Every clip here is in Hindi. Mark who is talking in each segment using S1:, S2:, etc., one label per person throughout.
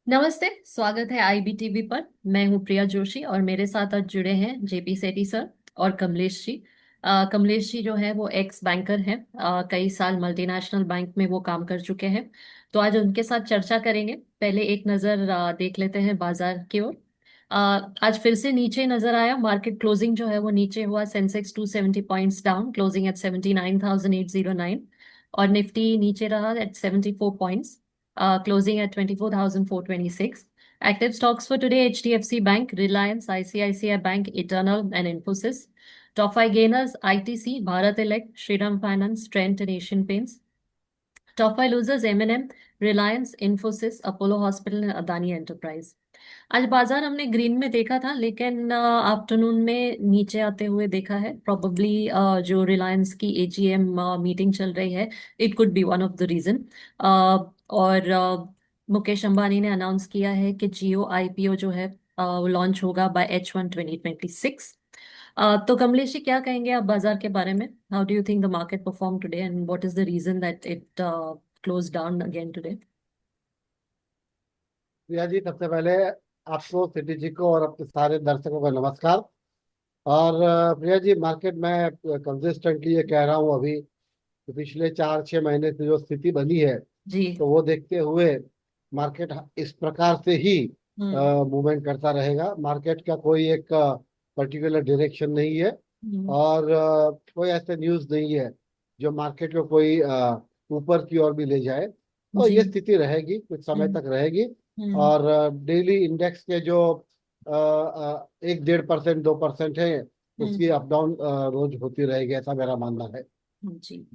S1: नमस्ते। स्वागत है आईबीटीवी पर। मैं हूं प्रिया जोशी और मेरे साथ आज जुड़े हैं जेपी सेठी सर और कमलेश जी। कमलेश जी जो है वो एक्स बैंकर हैं। कई साल मल्टीनेशनल बैंक में वो काम कर चुके हैं। तो आज उनके साथ चर्चा करेंगे। पहले एक नज़र देख लेते हैं बाजार की ओर। आज फिर से नीचे नजर आया। मार्केट क्लोजिंग जो है वो नीचे हुआ। Sensex 270 points down, closing at 79,809। और निफ्टी नीचे रहा at 74 points, closing at 24,426. Active stocks for today: HDFC Bank, Reliance, ICICI Bank, Eternal, and Infosys. Top five gainers: ITC, Bharat Elect, Shriram Finance, Trent, and Asian Paints. Top five losers: M&M, Reliance, Infosys, Apollo Hospital, and Adani Enterprise. आज बाजार हमने ग्रीन में देखा था, लेकिन आफ्टरनून में नीचे आते हुए देखा है। प्रोबेबली जो रिलायंस की एजीएम मीटिंग चल रही है, it could be one of the reason. और मुकेश अंबानी ने अनाउंस किया है कि जियो आईपीओ जो है वो लॉन्च होगा बाय H1 2026। तो कमलेश जी, क्या कहेंगे आप बाजार के बारे में? How do you think the market perform today and what is the reason that it close down again today?
S2: Priya ji, सबसे पहले आपको, सिटी जी को और अपने सारे दर्शकों को नमस्कार। और प्रिया जी, मार्केट में कंसिस्टेंटली ये कह रहा हूँ अभी कि पिछले 4-6 महीने से जो स्थिति बनी है,
S1: जी।
S2: तो वो देखते हुए मार्केट इस प्रकार से ही
S1: हम्म।
S2: मूवमेंट करता रहेगा। मार्केट का कोई एक पर्टिकुलर डायरेक्शन नहीं है
S1: हम्म।
S2: और कोई ऐसे न्यूज़ नहीं है जो मार्केट को कोई ऊपर की ओर भी ले जाए। तो
S1: जी।
S2: ये स्थिति रहेगी, कुछ समय
S1: हम्म।
S2: तक रहेगी।
S1: हम्म।
S2: और डेली इंडेक्स के जो 1-1.5%, 2% है, उसकी
S1: हम्म।
S2: अप डाउन रोज होती रहेगी, ऐसा मेरा मानना है।
S1: जी।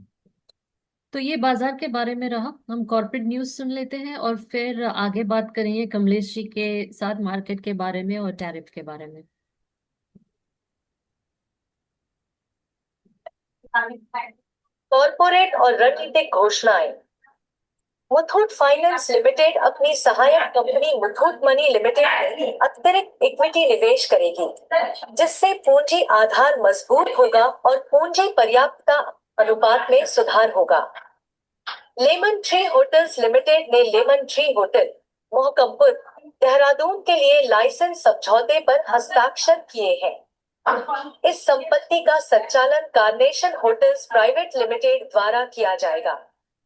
S1: तो ये बाजार के बारे में रहा। हम कॉर्पोरेट न्यूज सुन लेते हैं और फिर आगे बात करेंगे कमलेश जी के साथ मार्केट के बारे में और टैरिफ के बारे में।
S3: कॉरपोरेट और रणनीतिक घोषणाएं। मुथूट फाइनेंस लिमिटेड अपनी सहायक कंपनी मुथूट मनी लिमिटेड में अतिरिक्त इक्विटी निवेश करेगी, जिससे पूंजी आधार मजबूत होगा और पूंजी पर्याप्तता अनुपात में सुधार होगा। लेमन ट्री होटल्स लिमिटेड ने lemon tree hotel, Mohkampur, Dehradun के लिए लाइसेंस समझौते पर हस्ताक्षर किए हैं। इस संपत्ति का संचालन कार्नेशन होटल्स प्राइवेट लिमिटेड द्वारा किया जाएगा,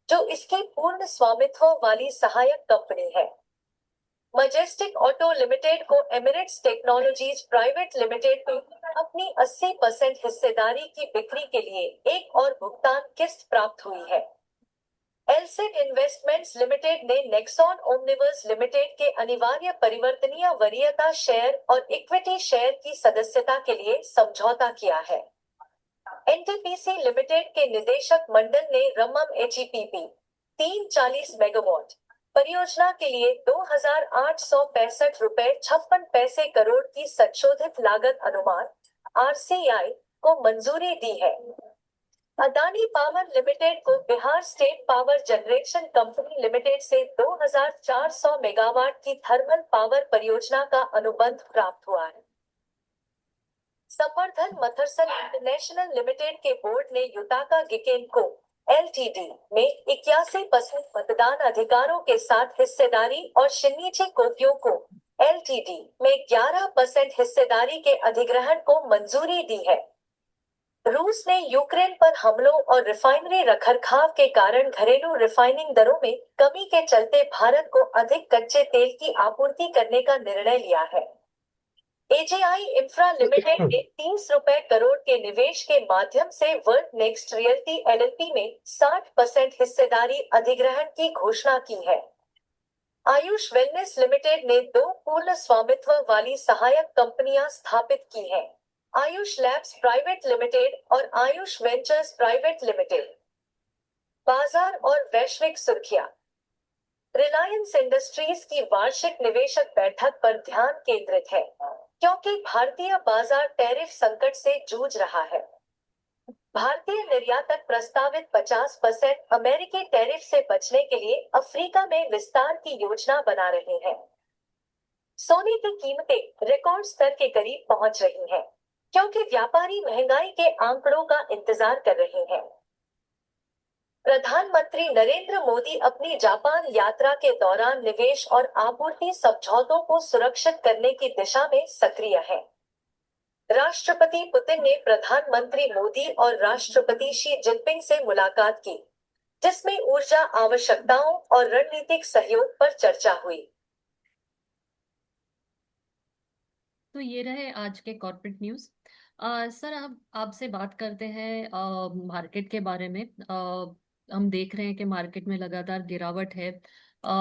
S3: जो इसकी पूर्ण स्वामित्व वाली सहायक कंपनी है। मजेस्टिक ऑटो लिमिटेड को एमिरेट्स टेक्नोलॉजीज प्राइवेट लिमिटेड को अपनी 80% हिस्सेदारी की बिक्री के लिए एक और भुगतान किस्त प्राप्त हुई है। एलसेट इन्वेस्टमेंट्स लिमिटेड ने नेक्सॉन ओमनिवर्स लिमिटेड के अनिवार्य परिवर्तनीय वरीयता शेयर और इक्विटी शेयर की सदस्यता के लिए समझौता किया है। एनटीपीसी लिमिटेड के निदेशक मंडल ने रम्मम एचईपीपी 340 मेगावाट परियोजना के लिए 2,865 रुपए 56 करोड़ की संशोधित लागत अनुमान आरसीआई को मंजूरी दी है। अदानी पावर लिमिटेड को Bihar state power generation company limited से 2,400 मेगावाट की थर्मल पावर परियोजना का अनुबंध प्राप्त हुआ है। संवर्धन मथरसन इंटरनेशनल लिमिटेड के बोर्ड ने युताका गिकेन को एलटीडी में 81% मतदान अधिकारों के साथ हिस्सेदारी और शिन्निची कोप्यो को एलटीडी में 11% हिस्सेदारी के अधिग्रहण को मंजूरी दी है। रूस ने यूक्रेन पर हमलों और रिफाइनरी रखरखाव के कारण घरेलू रिफाइनिंग दरों में कमी के चलते भारत को अधिक कच्चे तेल की आपूर्ति करने का निर्णय लिया है। एजीआई इंफ्रा लिमिटेड ने 30 रुपए करोड़ के निवेश के माध्यम से वर्ल्ड नेक्स्ट रियल्टी एलएलपी में 60% हिस्सेदारी अधिग्रहण की घोषणा की है। आयुष वेलनेस लिमिटेड ने 2 पूर्ण स्वामित्व वाली सहायक कंपनियां स्थापित की हैं, आयुष लैब्स प्राइवेट लिमिटेड और आयुष वेंचर्स प्राइवेट लिमिटेड। बाजार और वैश्विक सुर्खियां। रिलायंस इंडस्ट्रीज की वार्षिक निवेशक बैठक पर ध्यान केंद्रित है, क्योंकि भारतीय बाजार टैरिफ संकट से जूझ रहा है। भारतीय निर्यातक प्रस्तावित 50% अमेरिकी टैरिफ से बचने के लिए अफ्रीका में विस्तार की योजना बना रहे हैं। सोने की कीमतें रिकॉर्ड स्तर के करीब पहुंच रही हैं, क्योंकि व्यापारी महंगाई के आंकड़ों का इंतजार कर रहे हैं। प्रधानमंत्री नरेंद्र मोदी अपनी जापान यात्रा के दौरान निवेश और आपूर्ति समझौतों को सुरक्षित करने की दिशा में सक्रिय हैं। राष्ट्रपति पुतिन ने प्रधानमंत्री मोदी और राष्ट्रपति शी जिनपिंग से मुलाकात की, जिसमें ऊर्जा आवश्यकताओं और रणनीतिक सहयोग पर चर्चा हुई।
S1: तो ये रहे आज के कॉर्पोरेट न्यूज़। सर, अब आपसे बात करते हैं मार्केट के बारे में। हम देख रहे हैं कि मार्केट में लगातार गिरावट है।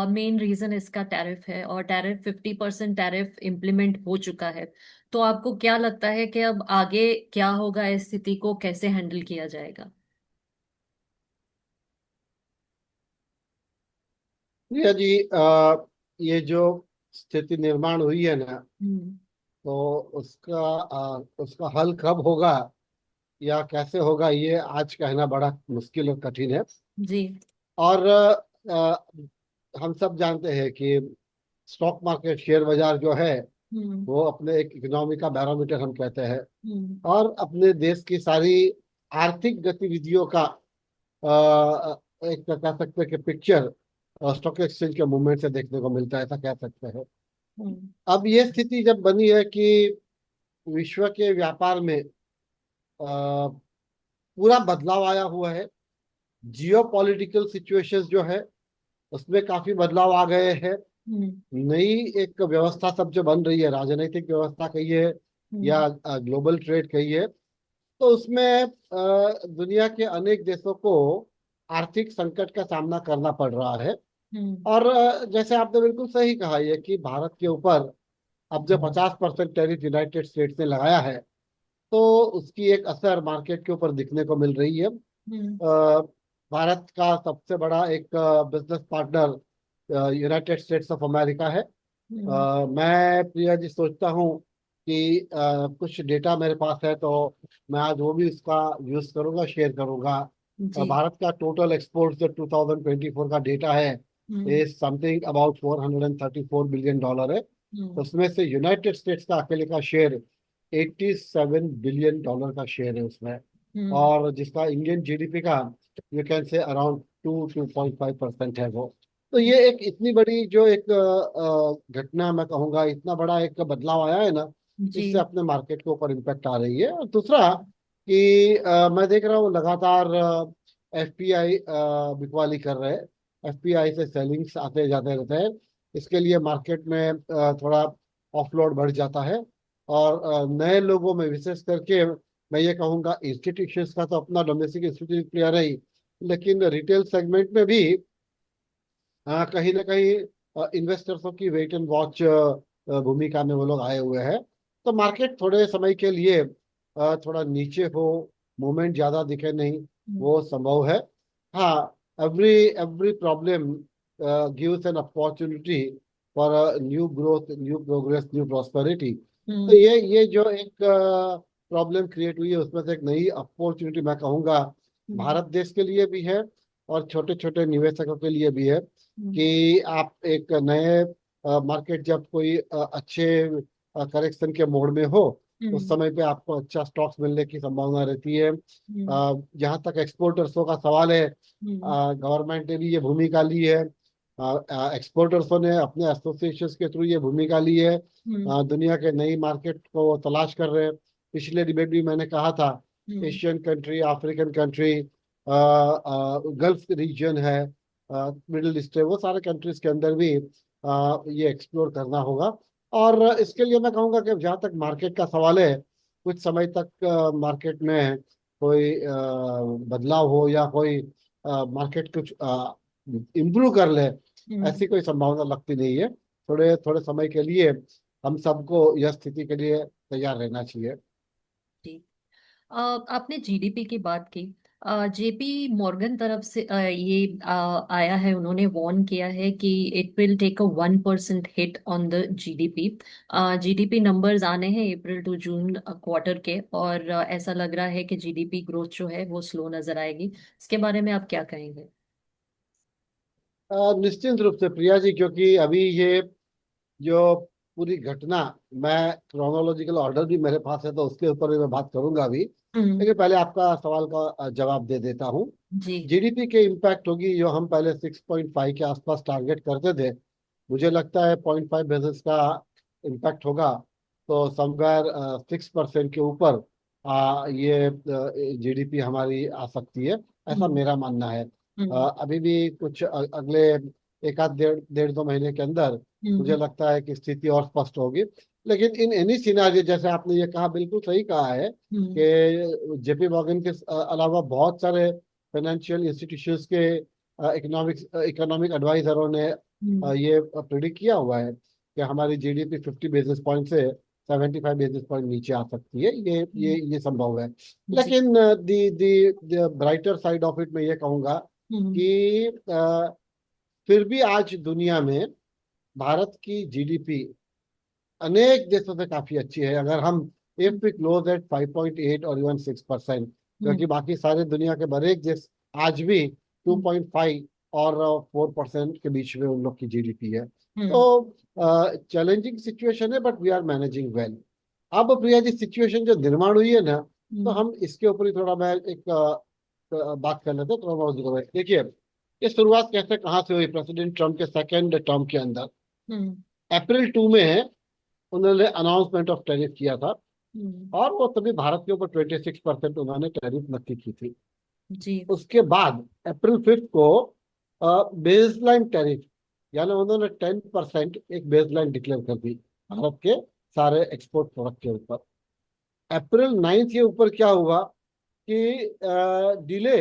S1: मेन रीजन इसका टैरिफ है, और टैरिफ 50% टैरिफ इम्प्लीमेंट हो चुका है। तो आपको क्या लगता है कि अब आगे क्या होगा, इस स्थिति को कैसे हैंडल किया जाएगा?
S2: प्रिया जी, ये जो स्थिति निर्माण हुई है ना,
S1: हम्म।
S2: तो उसका हल कब होगा या कैसे होगा, ये आज कहना बड़ा मुश्किल और कठिन है।
S1: जी।
S2: और हम सब जानते हैं कि स्टॉक मार्केट, शेयर बाजार जो है,
S1: हम्म।
S2: वो अपने एक इकोनॉमी का बैरोमीटर हम कहते हैं,
S1: हम्म।
S2: और अपने देश की सारी आर्थिक गतिविधियों का एक कह सकते हैं कि पिक्चर स्टॉक एक्सचेंज के मूवमेंट से देखने को मिलता है, ऐसा कह सकते हैं।
S1: हम्म।
S2: अब ये स्थिति जब बनी है कि विश्व के व्यापार में पूरा बदलाव आया हुआ है, जियो पॉलिटिकल सिचुएशंस जो है उसमें काफी बदलाव आ गए हैं।
S1: हम्म।
S2: नई एक व्यवस्था सब जो बन रही है, राजनीतिक व्यवस्था कहिए
S1: हम्म।
S2: या ग्लोबल ट्रेड कहिए, तो उसमें दुनिया के अनेक देशों को आर्थिक संकट का सामना करना पड़ रहा है।
S1: हम्म।
S2: और जैसे आपने बिल्कुल सही कहा, ये कि भारत के ऊपर अब जो 50% टैरिफ यूनाइटेड स्टेट्स ने लगाया है, तो उसकी एक असर मार्केट के ऊपर दिखने को मिल रही है।
S1: हम्म।
S2: भारत का सबसे बड़ा एक business partner United states of America है।
S1: हम्म।
S2: मैं प्रिया जी सोचता हूँ कि कुछ डेटा मेरे पास है, तो मैं आज वो भी उसका यूज करूंगा, शेयर करूंगा।
S1: जी।
S2: भारत का टोटल एक्सपोर्ट जो 2024 का डेटा है,
S1: हम्म।
S2: इज समथिंग अबाउट $434 बिलियन है।
S1: हम्म।
S2: उसमें से यूनाइटेड स्टेट्स का अकेले का शेयर $87 बिलियन का शेयर है उसमें।
S1: हम्म।
S2: और जिसका इंडियन जीडीपी का यू कैन से अराउंड 2.5% है वो। तो ये एक इतनी बड़ी जो एक घटना, मैं कहूँगा इतना बड़ा एक बदलाव आया है ना,
S1: जी।
S2: इससे अपने मार्केट के ऊपर इम्पैक्ट आ रही है। और दूसरा कि मैं देख रहा हूँ लगातार एफपीआई बिकवाली कर रहे हैं। एफपीआई से सेलिंग्स आते जाते रहते हैं। इसके लिए मार्केट में थोड़ा ऑफलोड बढ़ जाता है। और नए लोगों में विशेष करके मैं ये कहूँगा, इंस्टीट्यूशंस का तो अपना डोमेस्टिक इंस्टीट्यूट प्लेयर है ही, लेकिन रिटेल सेगमेंट में भी कहीं ना कहीं इन्वेस्टर्सों की वेट एंड वॉच भूमिका में वो लोग आए हुए हैं। तो मार्केट थोड़े समय के लिए थोड़ा नीचे हो, मूवमेंट ज्यादा दिखे नहीं,
S1: हम्म।
S2: वो संभव है। हाँ, every every problem gives an opportunity for new growth, new progress, new prosperity. तो
S1: हम्म।
S2: ये जो एक प्रॉब्लम क्रिएट हुई है, उसमें से एक नई अपॉर्चुनिटी मैं कहूँगा
S1: हम्म।
S2: भारत देश के लिए भी है और छोटे छोटे निवेशकों के लिए भी है।
S1: हम्म।
S2: कि आप एक नए मार्केट जब कोई अच्छे करेक्शन के मोड में हो, उस
S1: हम्म।
S2: समय पे आपको अच्छा स्टॉक्स मिलने की संभावना रहती है।
S1: हम्म।
S2: जहाँ तक एक्सपोर्टर्सों का सवाल है,
S1: हम्म।
S2: गवर्नमेंट ने भी ये भूमिका ली है। एक्सपोर्टर्सों ने अपने एसोसिएशन के थ्रू ये भूमिका ली है।
S1: हम्म।
S2: दुनिया के नई मार्केट को वो तलाश कर रहे हैं। पिछले डिबेट भी मैंने कहा था,
S1: हम्म।
S2: Asian country, African country, Gulf region है, मिडिल ईस्ट है, वो सारे कंट्रीज के अंदर भी ये एक्सप्लोर करना होगा। और इसके लिए मैं कहूँगा कि जहाँ तक मार्केट का सवाल है, कुछ समय तक मार्केट में कोई बदलाव हो या कोई मार्केट कुछ इम्प्रूव कर ले,
S1: हम्म।
S2: ऐसी कोई संभावना लगती नहीं है। थोड़े थोड़े समय के लिए हम सबको यह स्थिति के लिए तैयार रहना चाहिए।
S1: जी। आपने जीडीपी की बात की। जेपी मॉर्गन तरफ से आया है, उन्होंने वार्न किया है कि it will take a 1% hit on the GDP. GDP numbers आने हैं अप्रैल टू जून क्वार्टर के, और ऐसा लग रहा है कि जीडीपी ग्रोथ जो है वो स्लो नजर आएगी। इसके बारे में आप क्या कहेंगे?
S2: निश्चित रूप से प्रिया जी, क्योंकि अभी ये जो पूरी घटना, मैं क्रोनोलॉजिकल ऑर्डर भी मेरे पास है तो उसके ऊपर भी मैं बात करूंगा अभी,
S1: हम्म।
S2: लेकिन पहले आपका सवाल का जवाब दे देता हूँ।
S1: जी।
S2: जीडीपी के इम्पैक्ट होगी, जो हम पहले 6.5 के आसपास टारगेट करते थे, मुझे लगता है 0.5 बेसिस का इम्पैक्ट होगा। तो समवेयर 6% के ऊपर ये जीडीपी हमारी आ सकती है, ऐसा
S1: हम्म।
S2: मेरा मानना है।
S1: हम्म।
S2: अभी भी कुछ अगले एक आध डेढ़ डेढ़ दो महीने के अंदर मुझे
S1: हम्म।
S2: लगता है कि स्थिति और स्पष्ट होगी। लेकिन इन एनी सिनारियो, जैसे आपने ये कहा, बिल्कुल सही कहा है
S1: हम्म।
S2: कि जेपी मॉर्गन के अलावा बहुत सारे फाइनेंशियल इंस्टीट्यूशंस के इकोनॉमिक एडवाइजरों ने
S1: हम्म।
S2: ये प्रिडिक्ट किया हुआ है कि हमारी जीडीपी 50 बेसिस पॉइंट से 75 बेसिस पॉइंट नीचे आ सकती है।
S1: हम्म।
S2: ये संभव है।
S1: जी।
S2: लेकिन दी दी ब्राइटर साइड ऑफ इट मैं ये कहूंगा
S1: हम्म।
S2: कि फिर भी आज दुनिया में भारत की जीडीपी अनेक देशों से काफी अच्छी है। अगर हम इफ वी क्लोज एट 5.8 और इवन 6%, क्योंकि
S1: हम्म।
S2: बाकी सारे दुनिया के बड़े देश आज भी 2.5 और 4% के बीच में उन लोग की जीडीपी है।
S1: हम्म।
S2: तो चैलेंजिंग सिचुएशन है, but we are managing well. अब प्रिया जी, सिचुएशन जो निर्माण हुई है ना, तो
S1: हम्म।
S2: हम इसके ऊपर ही थोड़ा मैं एक बात कर लेते हैं क्रोनोलॉजिकल। देखिए, ये शुरुआत कैसे कहाँ से हुई प्रेसिडेंट ट्रम्प के सेकेंड टर्म के अंदर।
S1: हम्म।
S2: अप्रैल 2 में उन्होंने अनाउंसमेंट ऑफ टैरिफ किया था,
S1: हम्म।
S2: और वो तभी भारत के ऊपर 26% उन्होंने टैरिफ नक्की की थी।
S1: जी।
S2: उसके बाद अप्रैल 5 को बेसलाइन टैरिफ, यानी उन्होंने 10% एक बेसलाइन डिक्लेयर कर दी भारत के सारे एक्सपोर्ट प्रोडक्ट के ऊपर। अप्रैल 9 के ऊपर क्या हुआ कि delay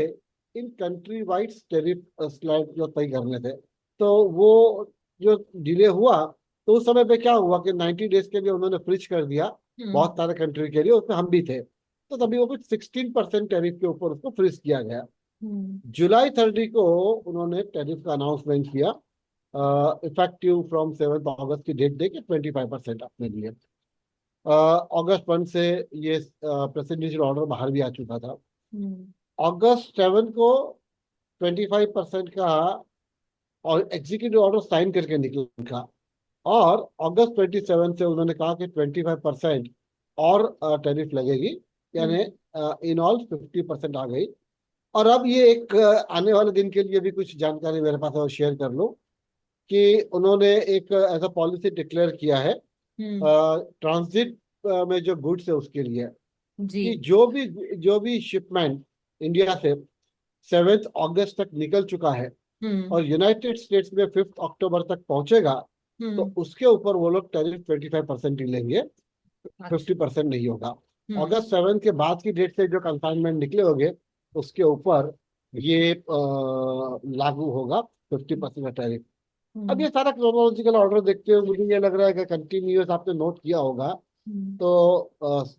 S2: in country wide tariff slab जो तय करने थे, तो वो जो डिले हुआ, तो उस समय पे क्या हुआ कि 90 डेज के लिए उन्होंने फ्रीज कर दिया
S1: हम्म।
S2: बहुत सारे कंट्री के लिए, उसमें हम भी थे। तो तभी वो कुछ 16% टैरिफ के ऊपर उसको फ्रीज किया गया।
S1: हम्म।
S2: जुलाई 30 को उन्होंने टैरिफ का अनाउंसमेंट किया, इफेक्टिव फ्रॉम 7 अगस्त की डेट दे के 25% अपने लिए। अगस्त 1 से ये प्रेसिडेंशियल ऑर्डर बाहर भी आ चुका था।
S1: हम्म।
S2: अगस्त 7 को 25% का और एग्जीक्यूटिव ऑर्डर साइन करके निकला, और अगस्त 27 से उन्होंने कहा कि 25% और टैरिफ लगेगी,
S1: हम्म।
S2: यानी इन ऑल 50% आ गई। और अब ये एक आने वाले दिन के लिए भी कुछ जानकारी मेरे पास है, और शेयर कर लो कि उन्होंने एक ऐसा पॉलिसी डिक्लेयर किया है
S1: हम्म।
S2: ट्रांजिट में जो गुड्स है उसके लिए,
S1: जी।
S2: कि जो भी शिपमेंट इंडिया से 7 अगस्त तक निकल चुका है
S1: हम्म।
S2: और यूनाइटेड स्टेट्स में 5 अक्टूबर तक पहुंचेगा, तो
S1: हम्म।
S2: उसके ऊपर वो लोग टैरिफ 25% ही लेंगे,
S1: अच्छा।
S2: 50% नहीं होगा।
S1: हम्म।
S2: अगस्त 7 के बाद की डेट से जो कंसाइनमेंट निकले होंगे, उसके ऊपर ये लागू होगा 50% का टैरिफ। अब
S1: हम्म।
S2: ये सारा क्रोनोलॉजिकल ऑर्डर देखते हुए मुझे ये लग रहा है कि कंटिन्यूअस, आपने नोट किया होगा,
S1: हम्म।
S2: तो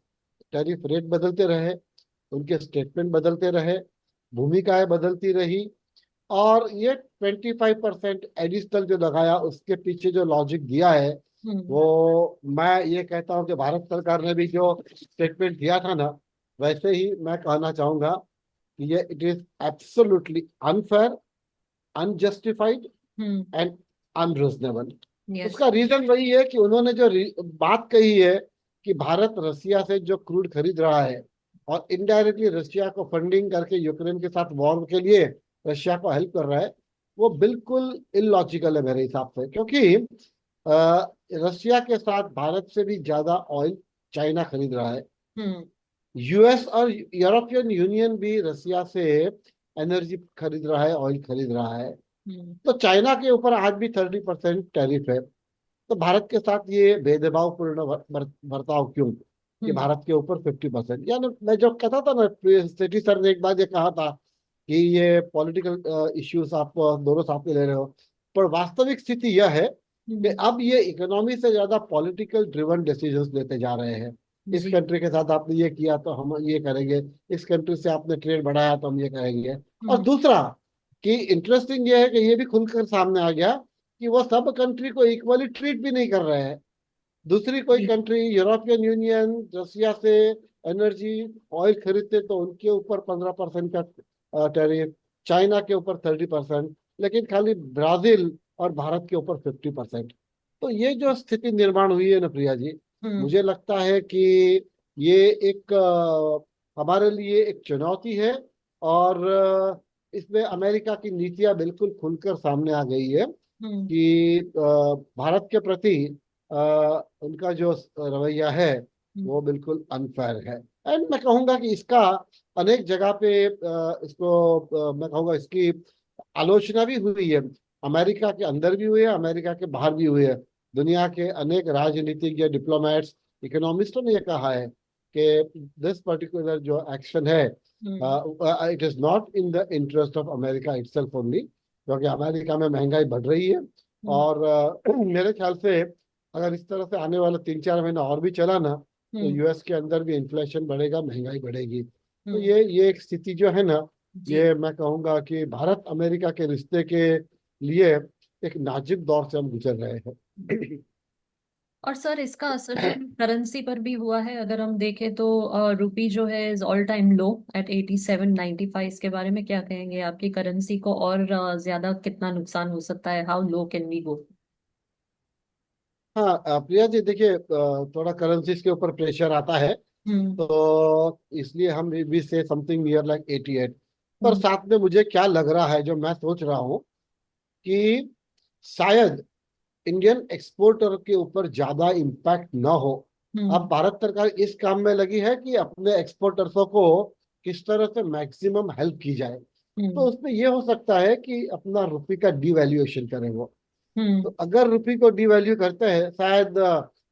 S2: टैरिफ रेट बदलते रहे, उनके स्टेटमेंट बदलते रहे, भूमिकाएं बदलती रही, और ये 25% एडिशनल जो लगाया, उसके पीछे जो लॉजिक दिया है,
S1: हम्म।
S2: वो मैं ये कहता हूँ कि भारत सरकार ने भी जो स्टेटमेंट दिया था ना, वैसे ही मैं कहना चाहूंगा कि ये it is absolutely unfair, unjustified
S1: hmm.
S2: And unreasonable.
S1: Yes.
S2: उसका रीजन वही है कि उन्होंने जो बात कही है कि भारत रसिया से जो क्रूड खरीद रहा है और इनडायरेक्टली रशिया को फंडिंग करके यूक्रेन के साथ वॉर के लिए रशिया को हेल्प कर रहा है, वो बिल्कुल इलॉजिकल है मेरे हिसाब से। क्योंकि रशिया के साथ भारत से भी ज्यादा ऑयल चाइना खरीद रहा है।
S1: हम्म।
S2: यूएस और यूरोपियन यूनियन भी रसिया से एनर्जी खरीद रहा है, ऑयल खरीद रहा है।
S1: हम्म।
S2: तो चाइना के ऊपर आज भी 30% टैरिफ है। तो भारत के साथ ये भेदभावपूर्ण बर्ताव क्यों, कि
S1: हम्म।
S2: भारत के ऊपर 50%? यानी मैं जो कहता था ना, सेठी सर ने एक बार ये कहा था कि ये पॉलिटिकल इश्यूज आप दोनों साथ में ले रहे हो, पर वास्तविक स्थिति यह है कि
S1: हम्म।
S2: अब ये इकोनॉमी से ज्यादा पॉलिटिकल ड्रिवन डिसीजंस लेते जा रहे हैं। इस
S1: जी।
S2: कंट्री के साथ आपने ये किया तो हम ये करेंगे, इस कंट्री से आपने ट्रेड बढ़ाया तो हम ये करेंगे। और
S1: हम्म।
S2: दूसरा, कि इंटरेस्टिंग ये है कि ये भी खुलकर सामने आ गया कि वो सब कंट्री को इक्वली ट्रीट भी नहीं कर रहे हैं। दूसरी कोई
S1: जी।
S2: कंट्री, यूरोपियन यूनियन रसिया से एनर्जी ऑयल खरीदते तो उनके ऊपर 15% का टैरिफ, चाइना के ऊपर 30%, लेकिन खाली ब्राजील और भारत के ऊपर 50%। तो ये जो स्थिति निर्माण हुई है ना प्रिया जी,
S1: हम्म।
S2: मुझे लगता है कि ये एक हमारे लिए एक चुनौती है, और इसमें अमेरिका की नीतियां बिल्कुल खुलकर सामने आ गई है
S1: हम्म।
S2: कि भारत के प्रति उनका जो रवैया है
S1: हम्म।
S2: वो बिल्कुल अनफेयर है। एंड मैं कहूंगा कि इसका अनेक जगह पे इसको मैं कहूंगा इसकी आलोचना भी हुई है। अमेरिका के अंदर भी हुई है, अमेरिका के बाहर भी हुई है। दुनिया के अनेक राजनीतिज्ञ, डिप्लोमेट्स, इकोनॉमिस्टों ने यह कहा है कि दिस पर्टिकुलर जो एक्शन है,
S1: हम्म।
S2: It is not in the interest of America itself only, क्योंकि अमेरिका में महंगाई बढ़ रही है।
S1: हम्म।
S2: और मेरे ख्याल से अगर इस तरह से आने वाला 3-4 महीना और भी चला ना, तो
S1: हम्म।
S2: यूएस के अंदर भी इन्फ्लेशन बढ़ेगा, महंगाई बढ़ेगी। तो
S1: हम्म।
S2: ये एक स्थिति जो है ना,
S1: जी।
S2: ये मैं कहूंगा कि भारत अमेरिका के रिश्ते के लिए एक नाजुक दौर से हम गुजर रहे हैं।
S1: और सर इसका असर जो करेंसी पर भी हुआ है, अगर हम देखें तो रुपी जो है is all time low at 87.95। इसके बारे में क्या कहेंगे? आपकी करेंसी को और ज्यादा कितना नुकसान हो सकता है? How low can we go?
S2: हाँ प्रिया जी, देखिए थोड़ा करेंसीज के ऊपर प्रेशर आता है,
S1: हम्म।
S2: तो इसलिए हम भी से समथिंग नियर लाइक 88। पर
S1: हम्म।
S2: साथ में मुझे क्या लग रहा है, जो मैं सोच रहा हूँ कि शायद इंडियन एक्सपोर्टर के ऊपर ज्यादा इम्पैक्ट ना हो। अब
S1: हम्म।
S2: भारत सरकार इस काम में लगी है कि अपने एक्सपोर्टर्सों को किस तरह से मैक्सिमम हेल्प की जाए। तो
S1: हम्म।
S2: उसमें यह हो सकता है कि अपना रुपये का डिवैल्यूएशन करें वो। तो
S1: हम्म।
S2: अगर रुपये को डिवैल्यू करते हैं, शायद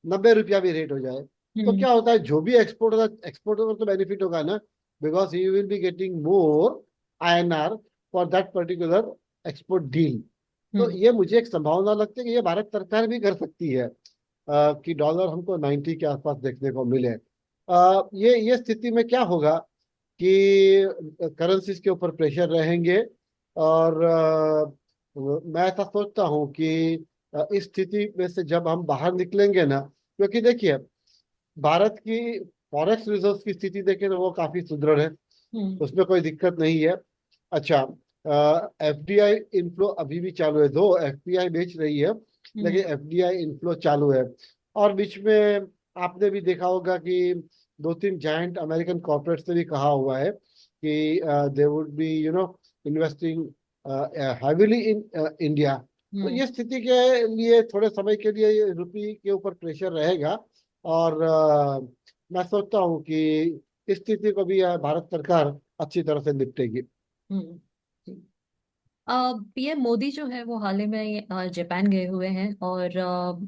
S2: 90 रुपया भी रेट हो जाए, तो
S1: हम्म।
S2: क्या होता है, जो भी एक्सपोर्टर एक्सपोर्टर को तो बेनिफिट होगा ना, because he will be getting more INR for that particular export deal. तो
S1: हम्म।
S2: ये मुझे एक संभावना लगती है कि ये भारत सरकार भी कर सकती है, कि डॉलर हमको 90 के आसपास देखने को मिले। ये स्थिति में क्या होगा कि करेंसीज के ऊपर प्रेशर रहेंगे। और मैं ऐसा सोचता हूँ कि इस स्थिति में से जब हम बाहर निकलेंगे ना, क्योंकि देखिए भारत की फॉरेक्स रिजर्व की स्थिति देखें तो वो काफी सुदृढ़ है,
S1: हम्म।
S2: उसमें कोई दिक्कत नहीं है। अच्छा, एफडीआई इनफ्लो अभी भी चालू है, दो एफपीआई बेच रही है,
S1: हम्म।
S2: लेकिन एफडीआई इनफ्लो चालू है। और बीच में आपने भी देखा होगा कि 2-3 जायंट अमेरिकन कॉर्पोरेट्स ने भी कहा हुआ है कि they would be investing heavily in India. तो
S1: हम्म।
S2: ये स्थिति के लिए थोड़े समय के लिए रुपये के ऊपर प्रेशर रहेगा। और मैं सोचता हूँ कि इस स्थिति को भी भारत सरकार अच्छी तरह से निपटेगी।
S1: हम्म। पीएम मोदी जो है वो हाल ही में जापान गए हुए हैं, और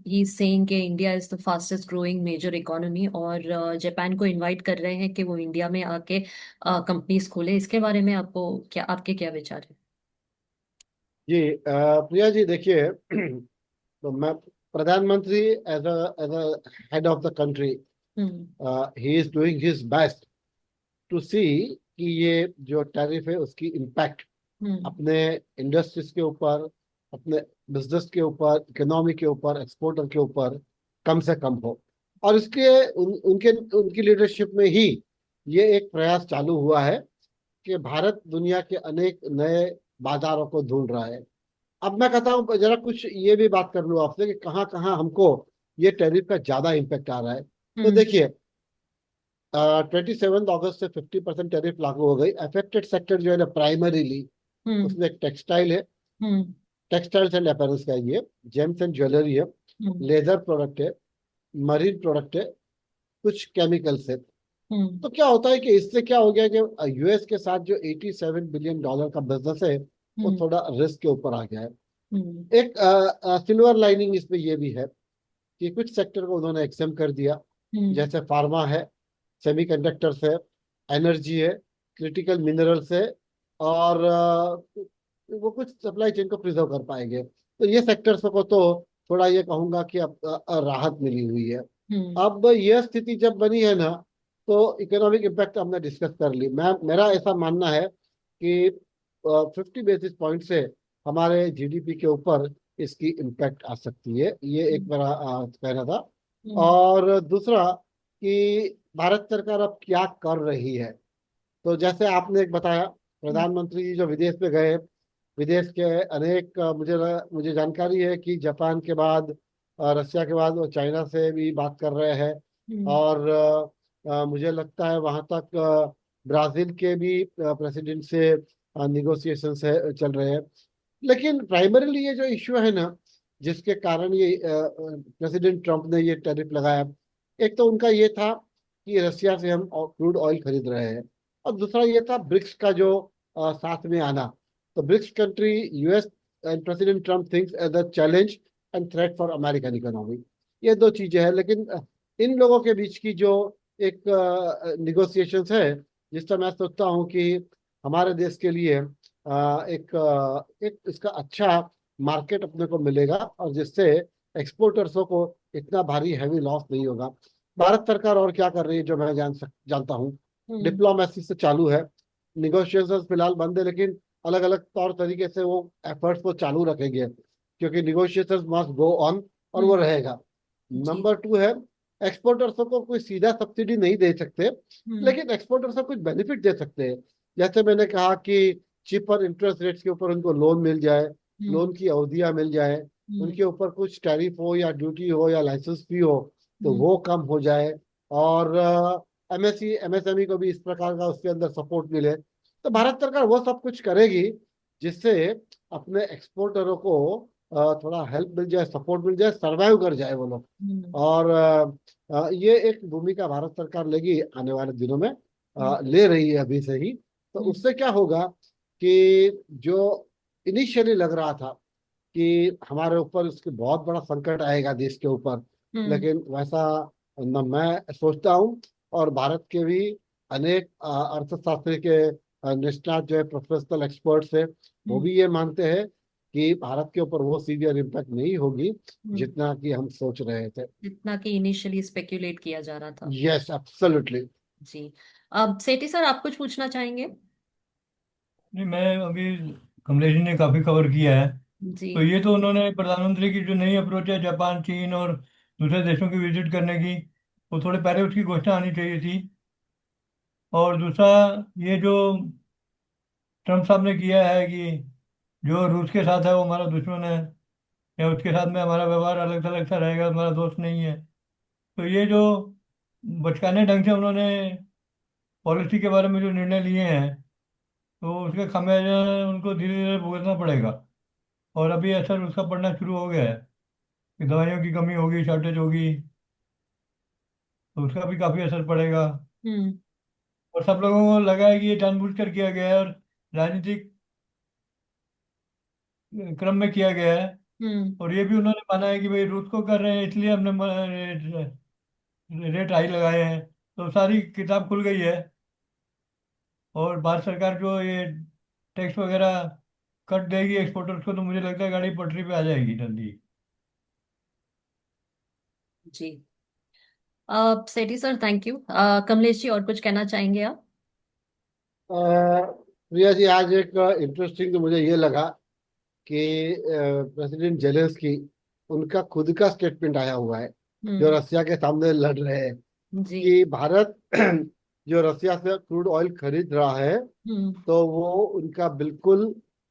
S1: ही सेइंग कि India is the fastest growing major economy, और जापान को इनवाइट कर रहे हैं कि वो इंडिया में आके कंपनीज खोले। इसके बारे में आपके क्या विचार है?
S2: जी प्रिया जी, देखिए तो मैं प्रधानमंत्री as a head of the country,
S1: hmm.
S2: He is doing his best to see कि ये जो टैरिफ है उसकी इम्पैक्ट
S1: हम्म।
S2: अपने इंडस्ट्रीज के ऊपर, अपने बिजनेस के ऊपर, इकोनॉमी के ऊपर, एक्सपोर्टर के ऊपर कम से कम हो। और इसके उनके उनकी लीडरशिप में ही ये एक प्रयास चालू हुआ है कि भारत दुनिया के अनेक नए बाजारों को ढूंढ रहा है। अब मैं कहता हूँ जरा कुछ ये भी बात कर लूँ आपसे कि कहाँ कहाँ हमको ये टैरिफ का ज्यादा इम्पेक्ट आ रहा है। तो
S1: हम्म।
S2: देखिए 27 अगस्त से 50% टैरिफ लागू हो गई। अफेक्टेड सेक्टर जो है ना, प्राइमरीली
S1: हम्म।
S2: उसमें एक टेक्सटाइल है,
S1: हम्म।
S2: टेक्सटाइल्स एंड अपैरल्स का है, ये जेम्स एंड ज्वेलरी है,
S1: हम्म।
S2: लेदर प्रोडक्ट है, मरीन प्रोडक्ट है, कुछ केमिकल्स है।
S1: हम्म।
S2: तो क्या होता है कि इससे क्या हो गया कि यूएस के साथ जो $87 बिलियन का बिजनेस है, वो
S1: हम्म।
S2: थोड़ा रिस्क के ऊपर आ गया है।
S1: हम्म।
S2: एक सिल्वर लाइनिंग इसमें ये भी है कि कुछ सेक्टर को उन्होंने एक्सेम कर दिया,
S1: हम्म।
S2: जैसे फार्मा है, सेमीकंडक्टर्स है, एनर्जी है, क्रिटिकल मिनरल्स है, और वो कुछ सप्लाई चेन को प्रिजर्व कर पाएंगे। तो ये सेक्टर्स को तो थोड़ा ये कहूंगा कि अब राहत मिली हुई है।
S1: हम्म।
S2: अब यह स्थिति जब बनी है ना, तो इकोनॉमिक इम्पैक्ट हमने डिस्कस कर ली। मेरा ऐसा मानना है कि 50 बेसिस पॉइंट से हमारे जीडीपी के ऊपर इसकी इम्पैक्ट आ सकती है, ये एक मेरा कहना था।
S1: हम्म।
S2: और दूसरा कि भारत सरकार अब क्या कर रही है। तो जैसे आपने एक बताया,
S1: हम्म।
S2: प्रधानमंत्री जी जो विदेश में गए, विदेश के अनेक मुझे जानकारी है कि जापान के बाद, रशिया के बाद वो चाइना से भी बात कर रहे हैं।
S1: हम्म।
S2: और मुझे लगता है वहाँ तक ब्राजील के भी प्रेसिडेंट से निगोशिएशंस है चल रहे हैं। लेकिन प्राइमरीली ये जो इश्यू है ना, जिसके कारण ये प्रेसिडेंट ट्रम्प ने ये टैरिफ लगाया, एक तो उनका ये था कि रसिया से हम क्रूड ऑयल खरीद रहे हैं, और दूसरा ये था ब्रिक्स का जो साथ में आना। तो BRICS country, US and President Trump thinks as a challenge and threat for American economy. ये दो चीजें हैं। लेकिन इन लोगों के बीच की जो एक निगोशिएशंस है, जिसका मैं सोचता हूँ कि हमारे देश के लिए एक इसका अच्छा मार्केट अपने को मिलेगा, और जिससे एक्सपोर्टर्सों को इतना भारी हैवी लॉस नहीं होगा। भारत सरकार और क्या कर रही है जो मैं जानता हूँ,
S1: हम्म।
S2: डिप्लोमेसी से चालू है। निगोशिएशंस फिलहाल बंद है, लेकिन अलग अलग तौर तरीके से वो एफर्ट्स को चालू रखेंगे, क्योंकि निगोशिएशंस मस्ट गो ऑन, और वो
S1: हम्म।
S2: रहेगा।
S1: जी।
S2: नंबर टू है, एक्सपोर्टर्सों को कोई सीधा सब्सिडी नहीं दे सकते,
S1: हम्म।
S2: लेकिन एक्सपोर्टर्स को कुछ बेनिफिट दे सकते हैं। जैसे मैंने कहा कि चीपर इंटरेस्ट रेट्स के ऊपर उनको लोन मिल जाए,
S1: हम्म।
S2: लोन की अवधियां मिल जाए,
S1: हम्म।
S2: उनके ऊपर कुछ टैरिफ हो या ड्यूटी हो या लाइसेंस फी हो, तो
S1: हम्म।
S2: वो कम हो जाए। और एमएसएमई को भी इस प्रकार का उसके अंदर सपोर्ट मिले। तो भारत सरकार वो सब कुछ करेगी जिससे अपने एक्सपोर्टरों को थोड़ा हेल्प मिल जाए, सपोर्ट मिल जाए, सरवाइव कर जाए वो लोग।
S1: हम्म।
S2: और ये एक भूमिका भारत सरकार लेगी आने वाले दिनों में,
S1: हम्म।
S2: ले रही है अभी से ही। तो
S1: हम्म।
S2: उससे क्या होगा कि जो इनिशियली लग रहा था कि हमारे ऊपर इसके बहुत बड़ा संकट आएगा देश के ऊपर,
S1: हम्म।
S2: लेकिन वैसा न मैं सोचता हूँ। और भारत के भी अनेक अर्थशास्त्री के निष्णात जो है, प्रोफेशनल एक्सपर्ट्स है, वो
S1: हम्म।
S2: भी ये मानते हैं कि भारत के ऊपर वो सीवियर इम्पैक्ट नहीं होगी
S1: हम्म।
S2: जितना कि हम सोच रहे थे।
S1: जितना कि इनिशियली स्पेक्यूलेट किया जा रहा था।
S2: Yes, absolutely.
S1: जी। अब सेठी सर, आप कुछ पूछना चाहेंगे?
S4: नहीं, मैं अभी कमलेश जी ने काफी कवर किया है।
S1: जी।
S4: तो ये तो उन्होंने प्रधानमंत्री की जो नई अप्रोच है जापान, चीन और दूसरे देशों की विजिट करने की, वो थोड़े पहले उसकी घोषणा आनी चाहिए थी। और दूसरा, ये जो ट्रम्प साहब ने किया है कि जो रूस के साथ है वो हमारा दुश्मन है, या उसके साथ में हमारा व्यवहार अलग थलग सा रहेगा, हमारा दोस्त नहीं है। तो ये जो बचकाने ढंग से उन्होंने पॉलिसी के बारे में जो निर्णय लिए हैं, तो उसका खामियाजा उनको धीरे धीरे भुगतना पड़ेगा। और अभी असर उसका पड़ना शुरू हो गया है कि दवाइयों की कमी होगी, शॉर्टेज होगी, तो उसका भी काफ़ी असर पड़ेगा।
S1: हम्म।
S4: और सब लोगों को लगा है कि ये जानबूझकर किया गया है और राजनीतिक क्रम में किया गया है।
S1: हम्म।
S4: और ये भी उन्होंने माना है कि भाई रूस को कर रहे हैं इसलिए हमने रेट हाई लगाए हैं। तो सारी किताब खुल गई है। और भारत सरकार जो ये टैक्स वगैरह कट देगी एक्सपोर्टर्स को, तो मुझे लगता है गाड़ी पटरी पे आ जाएगी जल्दी।
S1: जी। सेठी sir, thank you. Kamlesh ji, और कुछ कहना चाहेंगे आप?
S2: प्रिया जी, आज एक इंटरेस्टिंग तो मुझे ये लगा कि प्रेसिडेंट जेलेंस्की, उनका खुद का स्टेटमेंट आया हुआ है जो
S1: हम्म।
S2: रसिया के सामने लड़ रहे हैं,
S1: जी।
S2: कि भारत जो रसिया से क्रूड ऑयल खरीद रहा है,
S1: हम्म।
S2: तो वो उनका बिल्कुल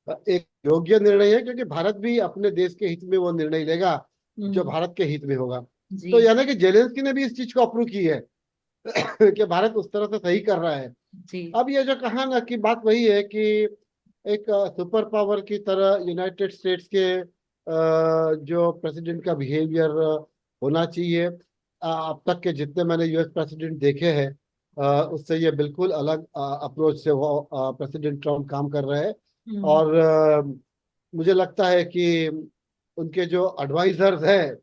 S2: एक योग्य निर्णय है, क्योंकि भारत भी अपने देश के हित में वो निर्णय लेगा जो
S1: हम्म।
S2: भारत के हित में होगा।
S1: जी।
S2: तो यानी कि जेलेंस्की ने भी इस चीज को अप्रूव की है कि भारत उस तरह से सही कर रहा है।
S1: जी।
S2: अब ये जो कहा ना, कि बात वही है कि एक सुपर पावर की तरह यूनाइटेड स्टेट्स के जो प्रेसिडेंट का बिहेवियर होना चाहिए, अब तक के जितने मैंने यूएस प्रेसिडेंट देखे हैं, उससे ये बिल्कुल अलग अप्रोच से वो प्रेसिडेंट ट्रम्प काम कर रहे हैं।
S1: हम्म।
S2: और मुझे लगता है कि उनके जो एडवाइजर्स हैं,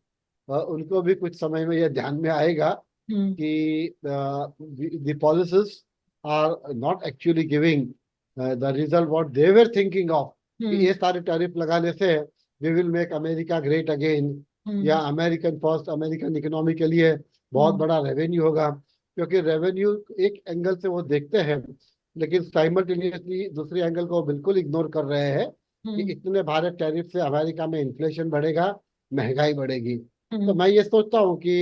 S2: उनको भी कुछ समय में ये ध्यान में आएगा
S1: हम्म।
S2: कि the policies are not actually giving the result what they were thinking of, कि
S1: हम्म।
S2: ये सारे टैरिफ लगाने से we will make America great again, या
S1: hmm.
S2: American first, American economy के लिए बहुत
S1: हम्म।
S2: बड़ा रेवेन्यू होगा। क्योंकि रेवेन्यू एक एंगल से वो देखते हैं, लेकिन साइमल्टेनियसली दूसरे एंगल को वो बिल्कुल इग्नोर कर रहे हैं कि
S1: हम्म।
S2: इतने भारी टैरिफ से अमेरिका में इन्फ्लेशन बढ़ेगा, महंगाई बढ़ेगी। तो
S1: हम्म।
S2: मैं ये सोचता हूँ कि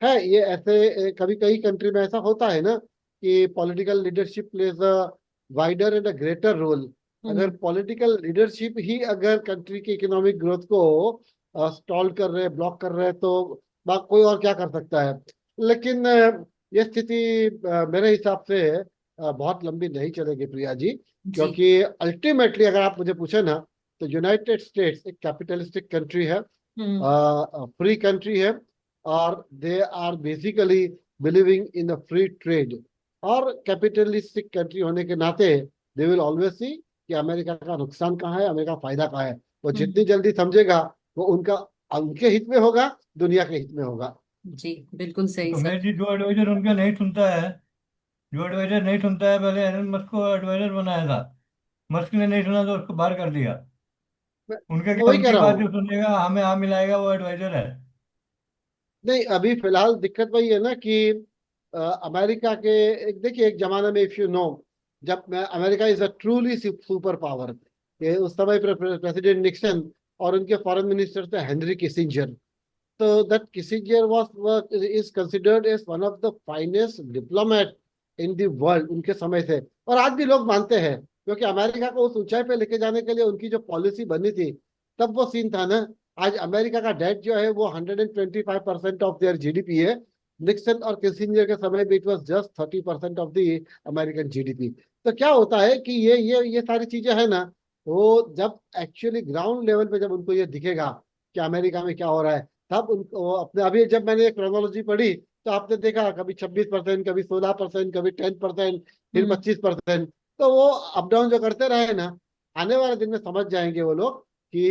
S2: है ये ऐसे, कभी कई कंट्री में ऐसा होता है ना कि political leadership plays a wider and a greater role. अगर
S1: हम्म।
S2: पॉलिटिकल लीडरशिप ही अगर कंट्री की इकोनॉमिक ग्रोथ को स्टॉल कर रहे, ब्लॉक कर रहे, तो कोई और क्या कर सकता है। लेकिन ये स्थिति मेरे हिसाब से बहुत लंबी नहीं चलेगी प्रिया जी।
S1: जी।
S2: क्योंकि अल्टीमेटली अगर आप मुझे पूछे ना, तो यूनाइटेड स्टेट्स एक कैपिटलिस्टिक कंट्री है,
S1: हम्म।
S2: फ्री कंट्री है, और they are basically believing in the free trade. और कैपिटलिस्टिक कंट्री होने के नाते दे विल ऑलवेज सी कि अमेरिका का नुकसान कहाँ है, अमेरिका का फायदा कहाँ है। वो जितनी
S1: हम्म।
S2: जल्दी समझेगा वो उनका उनके हित में होगा, दुनिया के हित में होगा।
S1: जी, बिल्कुल सही सर।
S4: कमलेश जी, जो एडवाइजर उनका नहीं सुनता है, जो एडवाइजर नहीं सुनता है, पहले एलन मस्क को एडवाइजर बनाया था, मस्क ने नहीं सुना तो उसको बाहर कर दिया।
S2: मैं
S4: उनके
S2: मैं
S4: क्या,
S2: वही कह
S4: उनकी
S2: रहा
S4: बात
S2: हूँ।
S4: जो सुनेगा, हमें हाँ मिलाएगा, वो एडवाइजर है।
S2: नहीं, अभी फिलहाल दिक्कत वही है ना कि अमेरिका के, एक देखिए, एक जमाना में, इफ यू नो, जब मैं, America is a truly super power, कि उस समय प्रेसिडेंट निक्सन और उनके फॉरेन मिनिस्टर थे हेनरी किसिंजर। तो that Kissinger was is considered as one of the finest diplomat in the world उनके समय से। और आज भी लोग मानते हैं, क्योंकि अमेरिका को उस ऊंचाई पे लेके जाने के लिए उनकी जो पॉलिसी बनी थी, तब वो सीन था ना। आज अमेरिका का डेट जो है वो 125% ऑफ देयर जीडीपी है। निक्सन और किसिंजर के समय भी it was just 30% of the American GDP. तो क्या होता है कि ये सारी चीजें है ना, वो जब एक्चुअली ग्राउंड लेवल पे जब उनको ये दिखेगा कि अमेरिका में क्या हो रहा है, तब उनको अपने, अभी जब मैंने क्रोनोलॉजी पढ़ी तो आपने देखा कभी 26%, कभी 16%, कभी 10%, फिर
S1: हम्म।
S2: 25%। तो वो अप डाउन जो करते रहे ना, आने वाले दिन में समझ जाएंगे वो लोग कि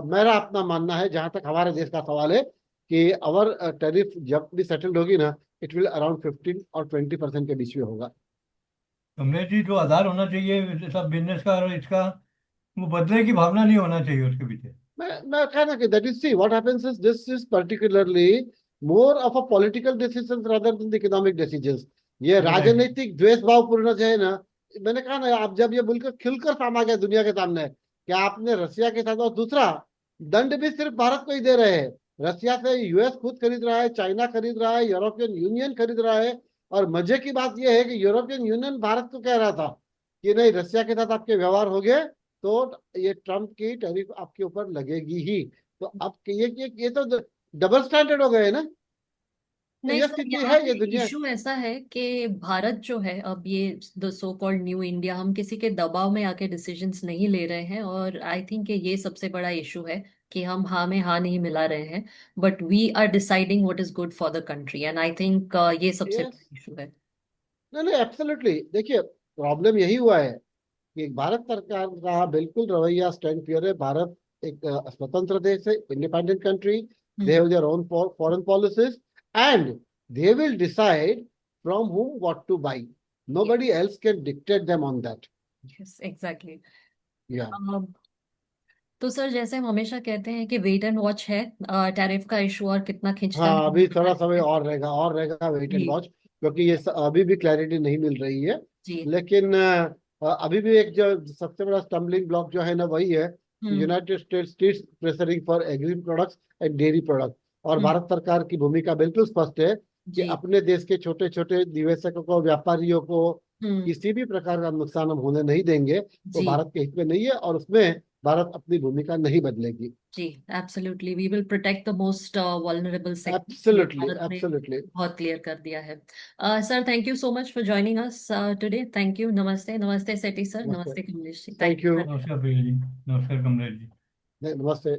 S2: मेरा अपना मानना है, जहां तक हमारे देश का सवाल है, कि अवर टैरिफ जब भी सेटल्ड होगी ना, इट विल अराउंड 15 और 20% के बीच में होगा।
S4: कमलेश जी, जो आधार होना चाहिए सब बिजनेस का और इसका, वो बदले की भावना नहीं होना चाहिए उसके पीछे।
S2: मैं कहना कि that is, see what happens is, this is particularly more of a political decision rather than the economic decisions. ये
S4: एग्जैक्टली।
S2: राजनीतिक द्वेष भाव पूर्ण जो है ना, मैंने कहा ना, आप जब ये बोलकर खुलकर सामा गया दुनिया के सामने कि आपने रसिया के साथ, और दूसरा दंड भी सिर्फ भारत को ही दे रहे हैं। रसिया से यूएस खुद खरीद रहा है, चाइना खरीद रहा है, यूरोपियन यूनियन खरीद रहा है। और मजे की बात यह है कि यूरोपियन यूनियन भारत को कह रहा था कि नहीं, रसिया के साथ आपके व्यवहार हो गए तो ये ट्रम्प की टैरिफ आपके ऊपर लगेगी ही। तो अब ये तो डबल स्टैंडर्ड हो गए ना। तो
S1: नहीं
S2: ये
S1: सर,
S2: स्थिति
S1: यहाँ
S2: है,
S1: पे
S2: ये दुनिया।
S1: इशू ऐसा है कि भारत जो है, अब ये the so called new India, हम किसी के दबाव में आके डिसीजंस नहीं ले रहे हैं, और आई थिंक ये सबसे बड़ा इशू है कि हम हाँ में हाँ नहीं मिला रहे हैं, but we are deciding what is good for the country, and I think ये सबसे
S2: यस।
S1: बड़ा इशू है।
S2: नहीं नहीं, एब्सोल्युटली। देखिए, प्रॉब्लम यही हुआ है कि भारत सरकार का बिल्कुल रवैया स्टैंड क्लियर है। भारत एक स्वतंत्र देश है, independent country. They
S1: hmm.
S2: Have their own foreign policies, and they will decide from whom what to buy. Nobody else can dictate them on that.
S1: Yes, exactly.
S2: Yeah.
S1: तो सर, जैसे हम हमेशा कहते हैं कि वेट एंड वॉच है टैरिफ का इशू, और कितना खींचतानी
S2: हाँ, अभी
S1: होने
S2: थोड़ा
S1: वाली
S2: समय
S1: है।
S2: और रहेगा, वेट एंड
S1: जी।
S2: वॉच। क्योंकि अभी भी क्लैरिटी नहीं मिल रही है।
S1: जी।
S2: लेकिन अभी भी एक जो सबसे बड़ा स्टम्बलिंग ब्लॉक जो है ना, वही है कि
S1: hmm.
S2: United States states pressuring for agri products and dairy product. और
S1: हम्म।
S2: भारत सरकार की भूमिका बिल्कुल स्पष्ट है कि
S1: जी।
S2: अपने देश के छोटे छोटे निवेशकों को, व्यापारियों को
S1: हम्म।
S2: किसी भी प्रकार का नुकसान हम होने नहीं देंगे। वो
S1: जी।
S2: भारत के हित में नहीं है, और उसमें भारत अपनी भूमिका नहीं बदलेगी।
S1: जी, absolutely, we will protect the most vulnerable sector, ये
S2: एब्सोल्युटली,
S1: भारत ने
S2: एब्सोल्युटली।
S1: बहुत क्लियर कर दिया है। Sir, thank you so much for joining us today. Thank you. नमस्ते, नमस्ते सेठी सर,
S2: नमस्ते।
S1: नमस्ते Kamlesh ji, thank
S2: thank you.
S1: You.
S4: नमस्कार प्रिया जी। नमस्कार कमलेश जी।
S2: नमस्ते।